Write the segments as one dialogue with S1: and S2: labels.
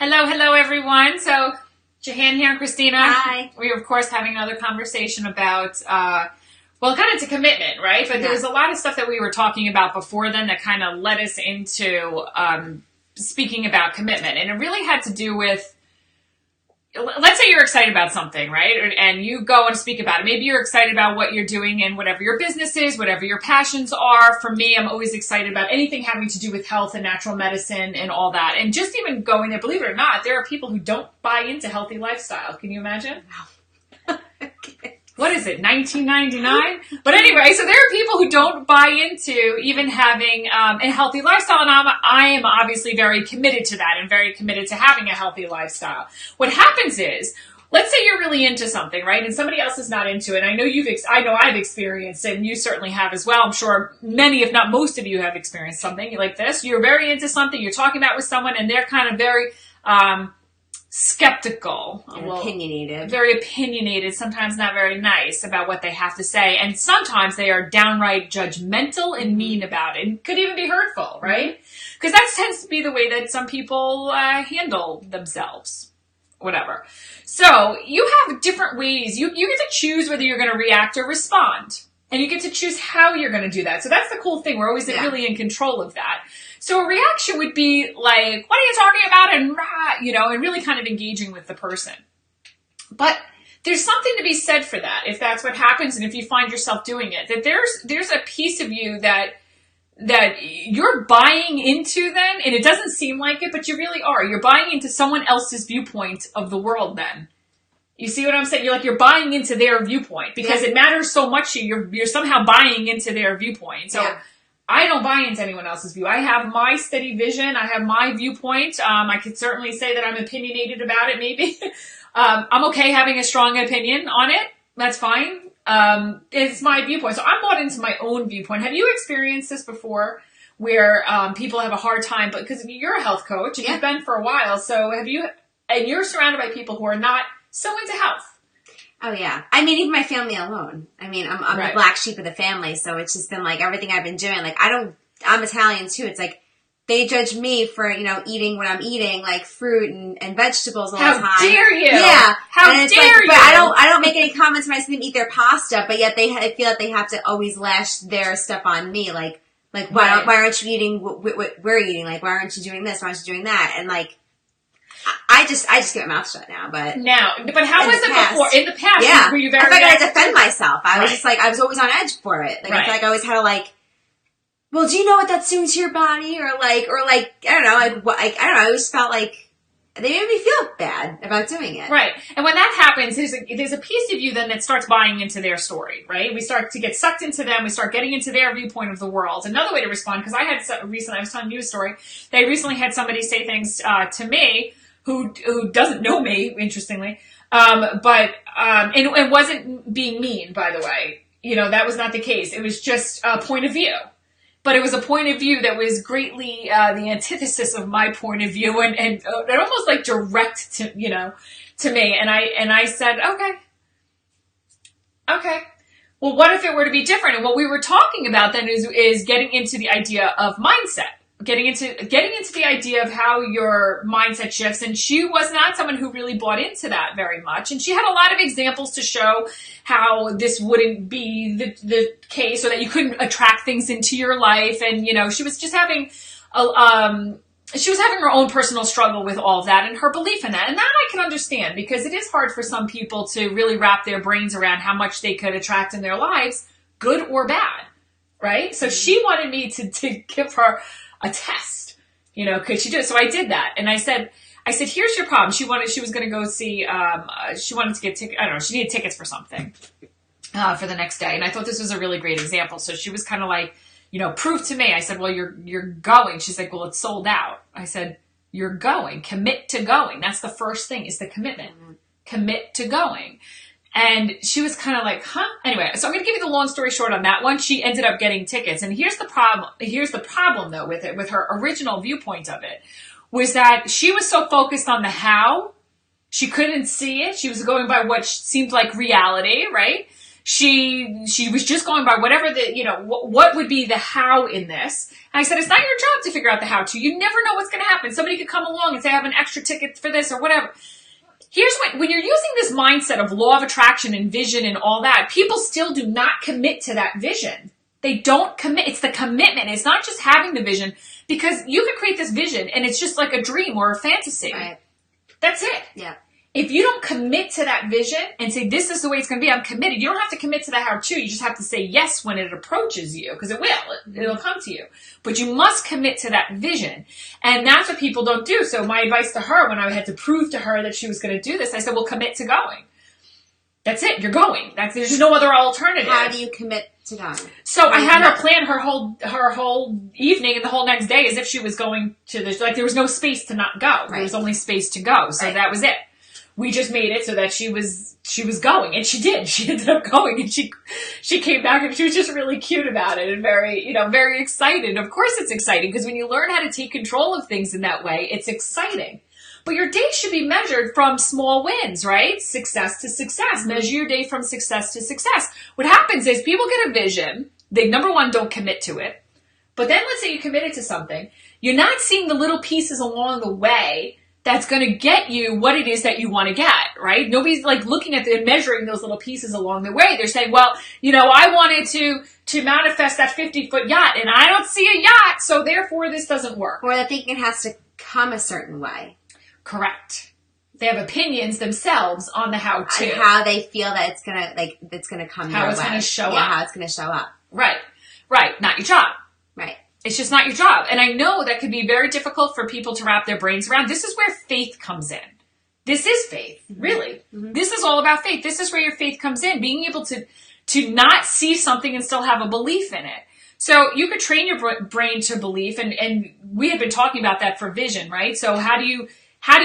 S1: Hello, everyone. So, Jahan here and Christina.
S2: Hi.
S1: We are, of course, having another conversation about, kind of to commitment, right? But there was a lot of stuff that we were talking about before then that kind of led us into speaking about commitment. And it really had to do with, let's say you're excited about something, right? And you go and speak about it. Maybe you're excited about what you're doing in whatever your business is, whatever your passions are. For me, I'm always excited about anything having to do with health and natural medicine and all that. And just even going there, believe it or not, there are people who don't buy into healthy lifestyle. Can you imagine?
S2: Okay.
S1: What is it, 1999? But anyway, so there are people who don't buy into even having a healthy lifestyle, and I am obviously very committed to that and very committed to having a healthy lifestyle. What happens is, let's say you're really into something, right, and somebody else is not into it. I know I've experienced it, and you certainly have as well. I'm sure many, if not most of you, have experienced something like this. You're very into something, you're talking about with someone, and they're kind of very skeptical, very opinionated, sometimes not very nice about what they have to say, and sometimes they are downright judgmental and mean about it, and could even be hurtful, right? Because that tends to be the way that some people handle themselves, whatever. So you have different ways. You get to choose whether you're going to react or respond, and you get to choose how you're going to do that. So that's the cool thing. We're always really in control of that. So a reaction would be like, what are you talking about? And really kind of engaging with the person. But there's something to be said for that, if that's what happens and if you find yourself doing it, that there's a piece of you that you're buying into then, and it doesn't seem like it, but you really are. You're buying into someone else's viewpoint of the world then. You see what I'm saying? You're buying into their viewpoint because it matters so much to you. You're somehow buying into their viewpoint. So I don't buy into anyone else's view. I have my steady vision. I have my viewpoint. I could certainly say that I'm opinionated about it, maybe. I'm okay having a strong opinion on it. That's fine. It's my viewpoint. So I'm bought into my own viewpoint. Have you experienced this before where people have a hard time, but because you're a health coach and you've been for a while, so and you're surrounded by people who are not so into health.
S2: Oh, yeah. I mean, even my family alone. I mean, I'm the black sheep of the family, so it's just been like everything I've been doing. Like, I'm Italian too. It's like they judge me for, eating what I'm eating, like fruit and vegetables all the time.
S1: How dare you?
S2: Yeah.
S1: How dare you?
S2: But I don't make any comments when I see them eat their pasta, but yet I feel like they have to always lash their stuff on me. Like why aren't you eating what we're eating? Like, why aren't you doing this? Why aren't you doing that? And like, I just get my mouth shut now, but
S1: how was it before? In the past, were you very?
S2: I felt like I defend myself. I was just like, I was always on edge for it. Like I feel like I always had to like, well, do you know what that's doing to your body? Or like I don't know, I don't know. I always felt like they made me feel bad about doing it.
S1: Right, and when that happens, there's a piece of you then that starts buying into their story. Right, we start to get sucked into them. We start getting into their viewpoint of the world. Another way to respond, because I was telling you a story. They recently had somebody say things to me. Who doesn't know me, interestingly, but it wasn't being mean, by the way. That was not the case. It was just a point of view. But it was a point of view that was greatly the antithesis of my point of view and almost like direct to me. And I said, okay. Well, what if it were to be different? And what we were talking about then is getting into the idea of mindset. Getting into the idea of how your mindset shifts. And she was not someone who really bought into that very much. And she had a lot of examples to show how this wouldn't be the case, or that you couldn't attract things into your life. And, she was just having her own personal struggle with all of that and her belief in that. And that I can understand, because it is hard for some people to really wrap their brains around how much they could attract in their lives, good or bad. Right? So she wanted me to give her a test, could she do it? So I did that. And I said, here's your problem. She was going to go see, she wanted to get tickets. I don't know. She needed tickets for something, for the next day. And I thought this was a really great example. So she was kind of like, prove to me. I said, well, you're going. She's like, well, it's sold out. I said, you're going, commit to going. That's the first thing, is the commitment. Commit to going. And she was kind of like, huh? Anyway, so I'm going to give you the long story short on that one. She ended up getting tickets. And here's the problem though with it, with her original viewpoint of it, was that she was so focused on the how, she couldn't see it. She was going by what seemed like reality, right? She was just going by whatever what would be the how in this. And I said, it's not your job to figure out the how to. You never know what's going to happen. Somebody could come along and say, I have an extra ticket for this or whatever. Here's when you're using this mindset of law of attraction and vision and all that, people still do not commit to that vision. They don't commit. It's the commitment. It's not just having the vision, because you could create this vision and it's just like a dream or a fantasy.
S2: Right.
S1: That's it.
S2: Yeah.
S1: If you don't commit to that vision and say, this is the way it's going to be, I'm committed. You don't have to commit to the how-to. You just have to say yes when it approaches you, because it will. It'll come to you. But you must commit to that vision. And that's what people don't do. So my advice to her, when I had to prove to her that she was going to do this, I said, well, commit to going. That's it. You're going. There's just no other alternative.
S2: How do you commit to going?
S1: So I had her plan her whole evening and the whole next day as if she was going to there was no space to not go. Right. There was only space to go. So that was it. We just made it so that she was going, and she did. She ended up going, and she came back, and she was just really cute about it and very, very excited. Of course it's exciting, because when you learn how to take control of things in that way, it's exciting. But your day should be measured from small wins, right? Success to success. Measure your day from success to success. What happens is people get a vision. They, number one, don't commit to it. But then let's say you committed to something. You're not seeing the little pieces along the way that's going to get you what it is that you want to get, right? Nobody's like looking at and measuring those little pieces along the way. They're saying, well, I wanted to manifest that 50-foot yacht, and I don't see a yacht, so therefore this doesn't work.
S2: Or they're thinking it has to come a certain way.
S1: Correct. They have opinions themselves on the how-to.
S2: And how they feel that it's gonna come
S1: how
S2: their
S1: it's
S2: way.
S1: Going to show up.
S2: Yeah, how it's going to show up.
S1: Right. Not your job.
S2: Right.
S1: It's just not your job. And I know that could be very difficult for people to wrap their brains around. This is where faith comes in. This is faith, really. Mm-hmm. This is all about faith. This is where your faith comes in, being able to not see something and still have a belief in it. So you could train your brain to belief, and we have been talking about that for vision, right? So how do you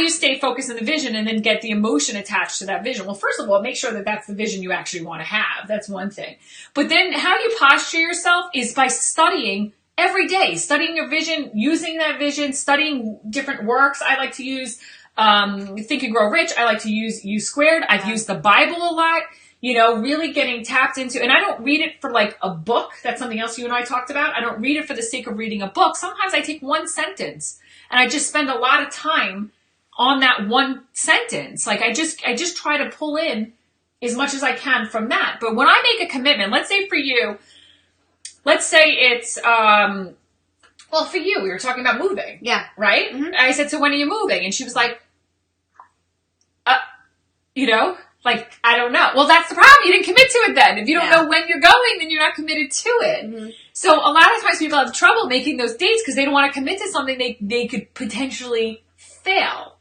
S1: stay focused on the vision and then get the emotion attached to that vision? Well, first of all, make sure that that's the vision you actually want to have. That's one thing. But then how you posture yourself is by studying every day, studying your vision, using that vision, studying different works. I like to use Think and Grow Rich. I like to use U Squared. I've used the Bible a lot, really getting tapped into, and I don't read it for like a book. That's something else you and I talked about. I don't read it for the sake of reading a book. Sometimes I take one sentence and I just spend a lot of time on that one sentence. Like I just try to pull in as much as I can from that. But when I make a commitment, let's say for you, let's say it's, for you, we were talking about moving.
S2: Yeah.
S1: Right? Mm-hmm. I said, so when are you moving? And she was like, I don't know. Well, that's the problem. You didn't commit to it then. If you don't know when you're going, then you're not committed to it. Mm-hmm. So a lot of times people have trouble making those dates because they don't want to commit to something they could potentially fail.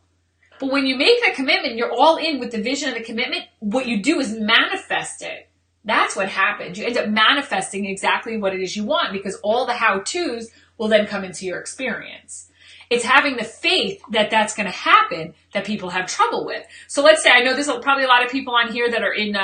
S1: But when you make that commitment, you're all in with the vision of the commitment. What you do is manifest it. That's what happens. You end up manifesting exactly what it is you want, because all the how-tos will then come into your experience. It's having the faith that that's going to happen that people have trouble with. So let's say, I know there's probably a lot of people on here that are in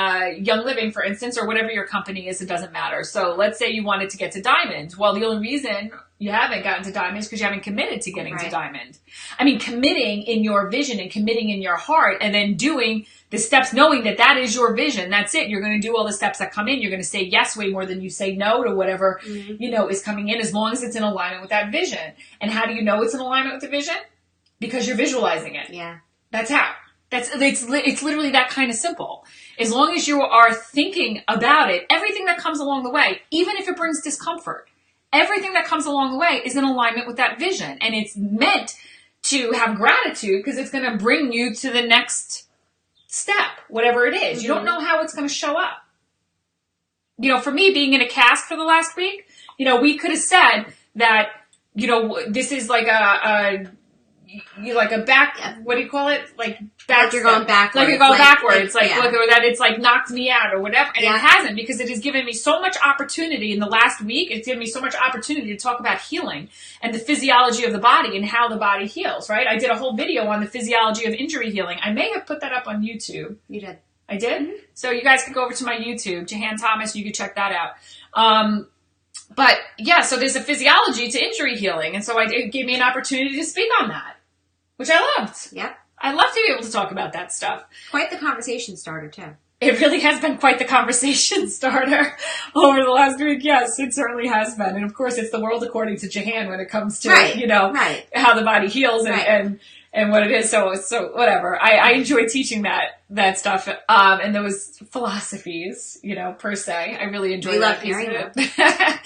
S1: Young Living, for instance, or whatever your company is, it doesn't matter. So let's say you wanted to get to Diamond. Well, the only reason you haven't gotten to Diamond is because you haven't committed to getting to Diamond. I mean, committing in your vision and committing in your heart, and then doing the steps, knowing that that is your vision. That's it. You're going to do all the steps that come in. You're going to say yes way more than you say no to whatever, is coming in, as long as it's in alignment with that vision. And how do you know it's in alignment with the vision? Because you're visualizing it. Yeah. That's how. It's literally that kind of simple. As long as you are thinking about it, everything that comes along the way, even if it brings discomfort, everything that comes along the way is in alignment with that vision. And it's meant to have gratitude because it's going to bring you to the next step, whatever it is. You don't know how it's going to show up. For me, being in a cast for the last week, we could have said that, this is like a back, what do you call it? Like
S2: you're going backwards.
S1: Like you're going backwards. Look, or that it's like knocked me out or whatever. And it hasn't, because it has given me so much opportunity in the last week. It's given me so much opportunity to talk about healing and the physiology of the body and how the body heals, right? I did a whole video on the physiology of injury healing. I may have put that up on YouTube.
S2: You did.
S1: I did? Mm-hmm. So you guys can go over to my YouTube, Jahan Thomas, you can check that out. But yeah, so there's a physiology to injury healing. And so it gave me an opportunity to speak on that, which I loved.
S2: Yeah.
S1: I love to be able to talk about that stuff.
S2: Quite the conversation starter, too.
S1: it really has been quite the conversation starter over the last week. Yes, it certainly has been. And of course, it's the world according to Jahan when it comes to, how the body heals and what it is. So whatever. I enjoy teaching that stuff. And those philosophies, per se. I really enjoy that piece of it.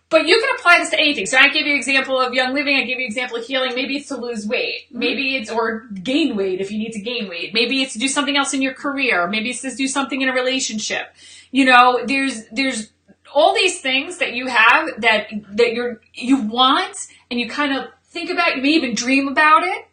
S1: But you can apply this to anything. So I gave you an example of Young Living. I gave you an example of healing. Maybe it's to lose weight. Maybe it's, or gain weight if you need to gain weight. Maybe it's to do something else in your career. Maybe it's to do something in a relationship. There's all these things that you have that you want and you kind of think about. You may even dream about it,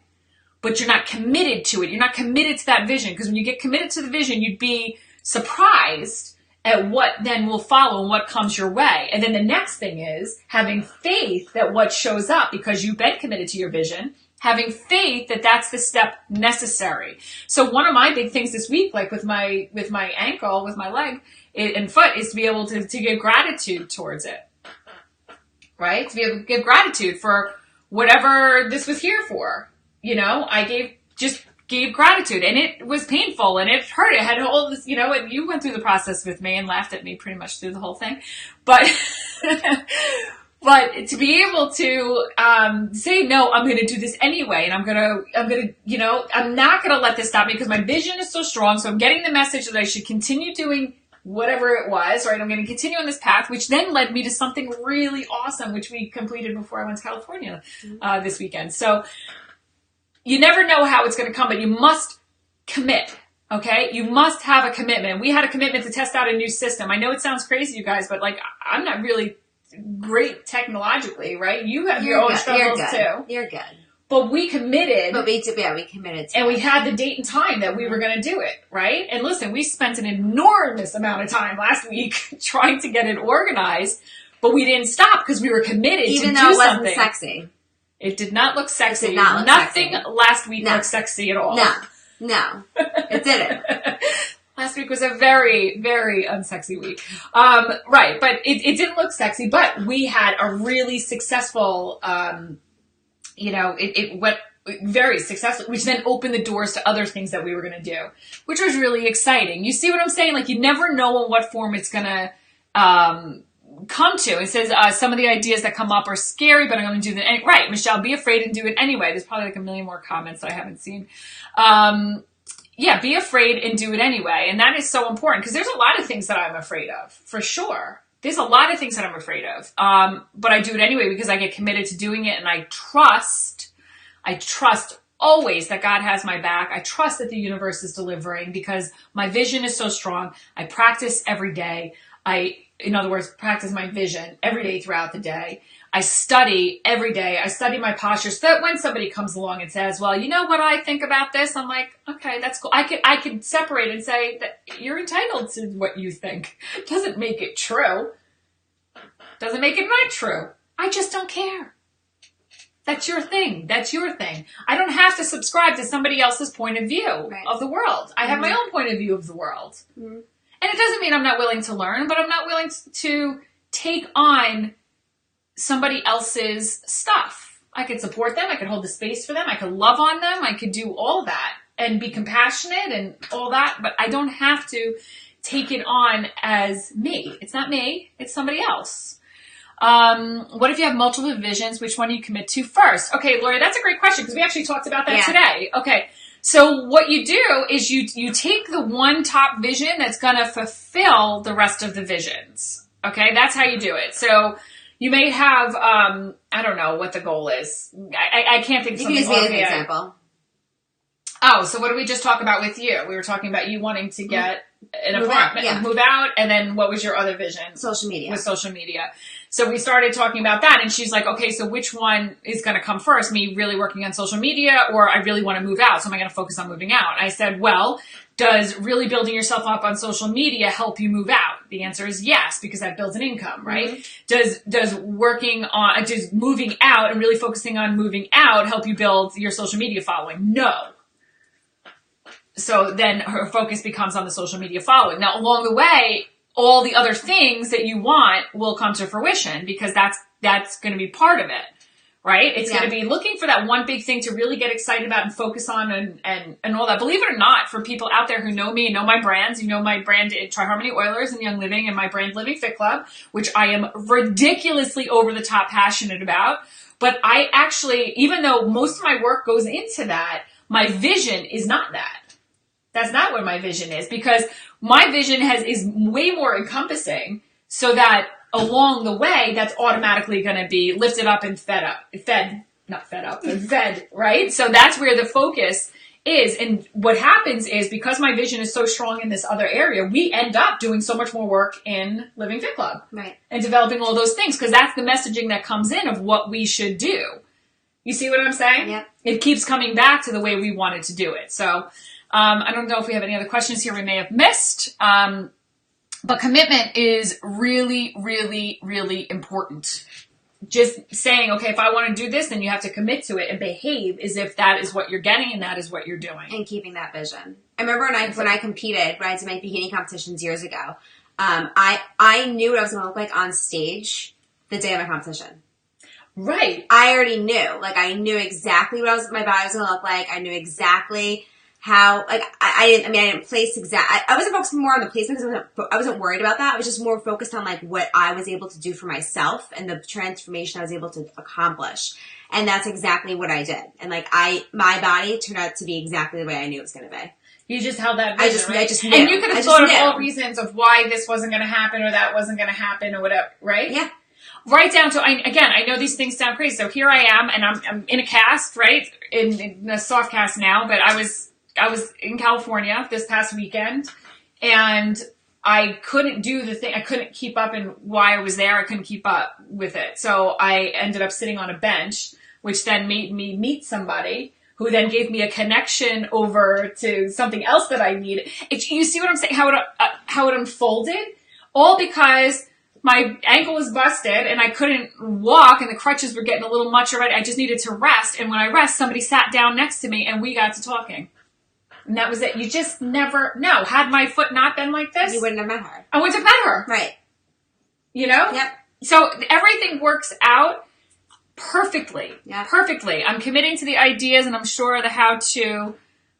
S1: but you're not committed to it. You're not committed to that vision. Because when you get committed to the vision, you'd be surprised at what then will follow and what comes your way. And then the next thing is having faith that what shows up, because you've been committed to your vision, having faith that that's the step necessary. So one of my big things this week, like with my ankle, with my leg and foot, is to be able to give gratitude towards it. Right? To be able to give gratitude for whatever this was here for. I gave gratitude, and it was painful and it hurt. It had all this, and you went through the process with me and laughed at me pretty much through the whole thing. But, but to be able to, say, no, I'm going to do this anyway. And I'm not going to let this stop me because my vision is so strong. So I'm getting the message that I should continue doing whatever it was, right? I'm going to continue on this path, which then led me to something really awesome, which we completed before I went to California, this weekend. So, you never know how it's going to come, but you must commit, okay? You must have a commitment. We had a commitment to test out a new system. I know it sounds crazy, you guys, but I'm not really great technologically, right? You have your own struggles too.
S2: You're good.
S1: But we committed.
S2: But we committed to
S1: and we had the date and time that we were going to do it, right? And listen, we spent an enormous amount of time last week trying to get it organized, but we didn't stop because we were committed to do something. Even though it wasn't
S2: sexy.
S1: It did not look sexy.
S2: It did not look
S1: Nothing
S2: sexy.
S1: Last week looked sexy at all.
S2: No, it didn't.
S1: Last week was a very, very unsexy week. Right, but it didn't look sexy, but we had a really successful, it went very successful, which then opened the doors to other things that we were going to do, which was really exciting. You see what I'm saying? Like, you never know in what form it's going to, come to. It says, some of the ideas that come up are scary, but I'm going to do them. Right, Michelle, be afraid and do it anyway. There's probably like a million more comments that I haven't seen. Be afraid and do it anyway. And that is so important because there's a lot of things that I'm afraid of, for sure. There's a lot of things that I'm afraid of. But I do it anyway because I get committed to doing it, and I trust always that God has my back. I trust that the universe is delivering because my vision is so strong. I practice every day. In other words, practice my vision every day throughout the day. I study every day. I study my posture so that when somebody comes along and says, well, you know what I think about this? I'm like, okay, that's cool. I could separate and say that you're entitled to what you think. It doesn't make it true. Doesn't make it not true. I just don't care. That's your thing. That's your thing. I don't have to subscribe to somebody else's point of view of the world. I have my own point of view of the world. Mm-hmm. And it doesn't mean I'm not willing to learn, but I'm not willing to take on somebody else's stuff. I could support them. I could hold the space for them. I could love on them. I could do all that and be compassionate and all that, but I don't have to take it on as me. It's not me. It's somebody else. What if you have multiple visions? Which one do you commit to first? Okay, Lori, that's a great question because we actually talked about that today. Okay. So what you do is you take the one top vision that's going to fulfill the rest of the visions. Okay, that's how you do it. So you may have, I don't know what the goal is. I can't think of something.
S2: You can use me as an example.
S1: Oh, so what did we just talk about with you? We were talking about you wanting to get an apartment, move out, and then what was your other vision?
S2: Social media.
S1: With social media. So we started talking about that, and she's like, okay, so which one is going to come first? Me really working on social media, or I really want to move out, so am I going to focus on moving out? And I said, well, does really building yourself up on social media help you move out? The answer is yes, because that builds an income, right? Mm-hmm. Does moving out and really focusing on moving out help you build your social media following? No. So then her focus becomes on the social media following. Now, along the way, all the other things that you want will come to fruition because that's going to be part of it, right? It's going to be looking for that one big thing to really get excited about and focus on and all that. Believe it or not, for people out there who know me and know my brands, you know my brand Tri-Harmony Oilers and Young Living, and my brand Living Fit Club, which I am ridiculously over the top passionate about. But I actually, even though most of my work goes into that, my vision is not that. That's not what my vision is, because my vision is way more encompassing, so that along the way, that's automatically going to be lifted up and fed, right? So that's where the focus is. And what happens is, because my vision is so strong in this other area, we end up doing so much more work in Living Fit Club.
S2: Right.
S1: And developing all those things, because that's the messaging that comes in of what we should do. You see what I'm saying?
S2: Yep.
S1: It keeps coming back to the way we wanted to do it. So I don't know if we have any other questions here we may have missed. But commitment is really, really, really important. Just saying, okay, if I want to do this, then you have to commit to it and behave as if that is what you're getting and that is what you're doing.
S2: And keeping that vision. I remember when I competed, right, to make bikini competitions years ago, I knew what I was going to look like on stage the day of my competition.
S1: Right.
S2: I already knew. Like, I knew exactly what my body was going to look like. I knew exactly how, like, I didn't place I wasn't focused more on the placement, because I wasn't worried about that. I was just more focused on, like, what I was able to do for myself and the transformation I was able to accomplish. And that's exactly what I did. And, like, my body turned out to be exactly the way I knew it was going to be.
S1: You just held that vision,
S2: I just knew.
S1: And you could have thought of all reasons of why this wasn't going to happen or that wasn't going to happen or whatever, right?
S2: Yeah.
S1: Right down to, I know these things sound crazy. So here I am, and I'm in a cast, right? In a soft cast now, but I was in California this past weekend, and I couldn't do the thing. I couldn't keep up, and why I was there, I couldn't keep up with it. So I ended up sitting on a bench, which then made me meet somebody who then gave me a connection over to something else that I needed. You see what I'm saying? How it unfolded? All because my ankle was busted and I couldn't walk and the crutches were getting a little much already. I just needed to rest. And when I rest, somebody sat down next to me and we got to talking. And that was it. You just never know. Had my foot not been like this,
S2: you wouldn't have met her.
S1: I wouldn't have met her.
S2: Right.
S1: You know?
S2: Yep.
S1: So everything works out perfectly.
S2: Yep.
S1: Perfectly. I'm committing to the ideas, and I'm sure the how-to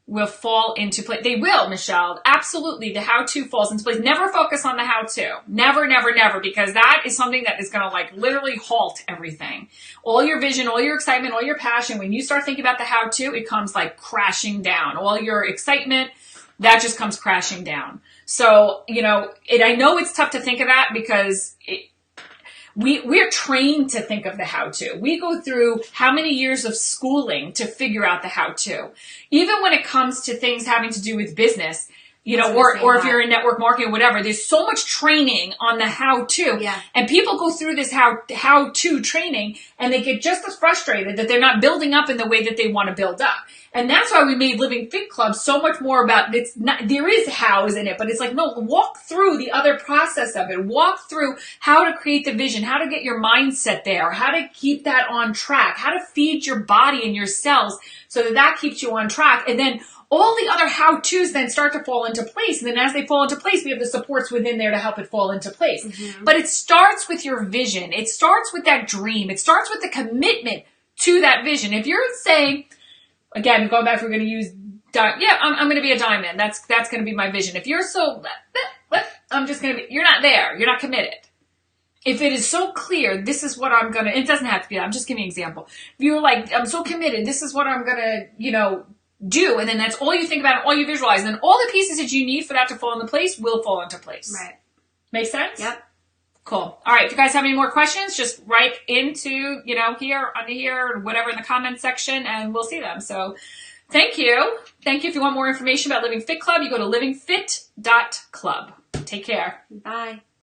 S1: will fall into place. They will, Michelle. Absolutely. The how-to falls into place. Never focus on the how-to. Never, never, never, because that is something that is going to, like, literally halt everything. All your vision, all your excitement, all your passion, when you start thinking about the how-to, it comes, like, crashing down. All your excitement, that just comes crashing down. So, you know, I know it's tough to think of that, because we're trained to think of the how-to. We go through how many years of schooling to figure out the how-to. Even when it comes to things having to do with business, you know, or if you're in network marketing or whatever, there's so much training on the how-to.
S2: Yeah.
S1: And people go through this how-to training, and they get just as frustrated that they're not building up in the way that they want to build up. And that's why we made Living Fit Club so much more about, it's not, there is hows in it, but it's like, no, walk through the other process of it. Walk through how to create the vision, how to get your mindset there, how to keep that on track, how to feed your body and your cells so that that keeps you on track. And then all the other how-tos then start to fall into place. And then as they fall into place, we have the supports within there to help it fall into place. Mm-hmm. But it starts with your vision. It starts with that dream. It starts with the commitment to that vision. If you're saying, again, going back, we're going to use, I'm going to be a diamond. That's going to be my vision. If you're I'm just going to be, you're not there. You're not committed. If it is so clear, this is what I'm going to, it doesn't have to be that. I'm just giving you an example. If you're like, I'm so committed, this is what I'm going to, do, and then that's all you think about and all you visualize, and then all the pieces that you need for that to fall into place will fall into place.
S2: Right.
S1: Make sense?
S2: Yep.
S1: Cool. All right. If you guys have any more questions, just write into, here, under here, or whatever in the comment section, and we'll see them. So thank you. Thank you. If you want more information about Living Fit Club, you go to LivingFit.Club. Take care.
S2: Bye.